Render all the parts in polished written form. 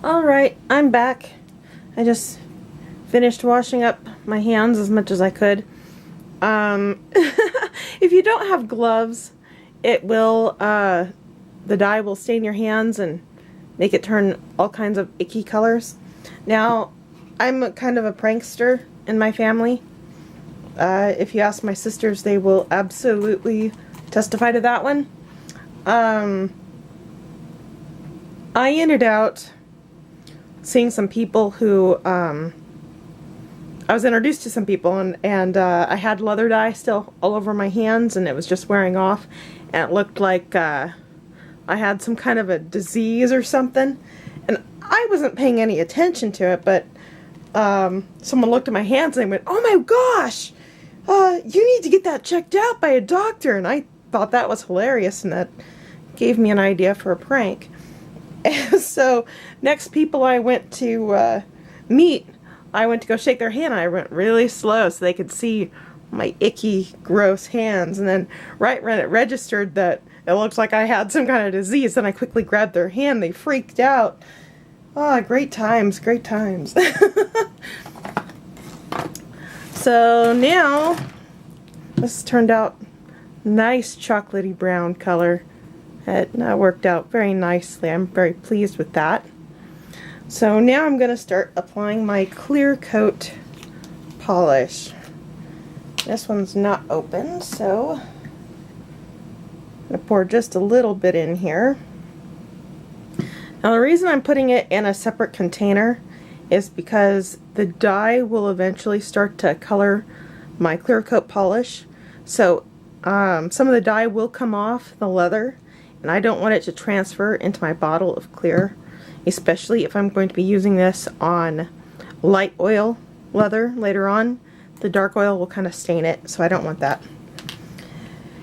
Alright, I'm back. I just finished washing up my hands as much as I could. If you don't have gloves, it will, the dye will stain your hands and make it turn all kinds of icky colors. Now, I'm kind of a prankster in my family. If you ask my sisters, they will absolutely testify to that one. I ended out seeing some people who, I was introduced to some people, and I had leather dye still all over my hands, and it was just wearing off, and it looked like I had some kind of a disease or something, and I wasn't paying any attention to it, but someone looked at my hands and they went, "Oh my gosh, you need to get that checked out by a doctor," and I thought that was hilarious, and that gave me an idea for a prank. And so, next people I went to meet, I went to go shake their hand, and I went really slow so they could see my icky, gross hands. And then right when it registered that it looked like I had some kind of disease, then I quickly grabbed their hand. They freaked out. Oh, great times, great times. So now, this turned out nice chocolatey brown color. It worked out very nicely. I'm very pleased with that. So now I'm going to start applying my clear coat polish. This one's not open, so I'm going to pour just a little bit in here. Now the reason I'm putting it in a separate container is because the dye will eventually start to color my clear coat polish. So some of the dye will come off the leather, and I don't want it to transfer into my bottle of clear, especially if I'm going to be using this on light oil leather later on. The dark oil will kind of stain it, so I don't want that.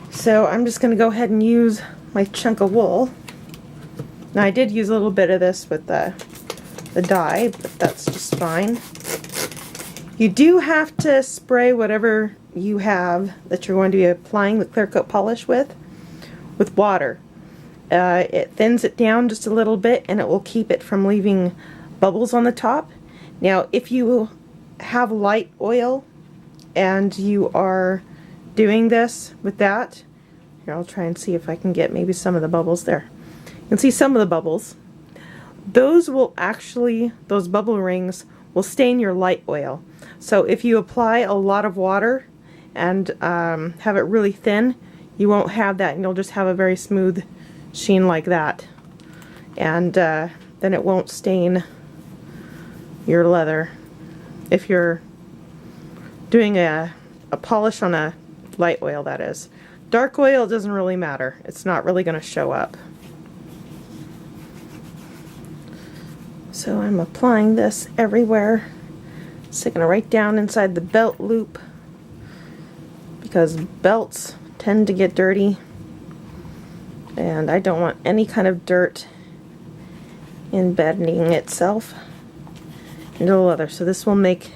So I'm just going to go ahead and use my chunk of wool. Now I did use a little bit of this with the dye, but that's just fine. You do have to spray whatever you have that you're going to be applying the clear coat polish with water. It thins it down just a little bit, and it will keep it from leaving bubbles on the top. Now if you have light oil and you are doing this with that, here, I'll try and see if I can get maybe some of the bubbles there. You can see some of the bubbles. Those will actually, those bubble rings will stain your light oil. So if you apply a lot of water and have it really thin, you won't have that, and you'll just have a very smooth sheen like that. And then it won't stain your leather if you're doing a polish on a light oil, that is. Dark oil doesn't really matter. It's not really going to show up. So I'm applying this everywhere, sticking it right down inside the belt loop, because belts tend to get dirty, and I don't want any kind of dirt embedding itself into the leather. So this will make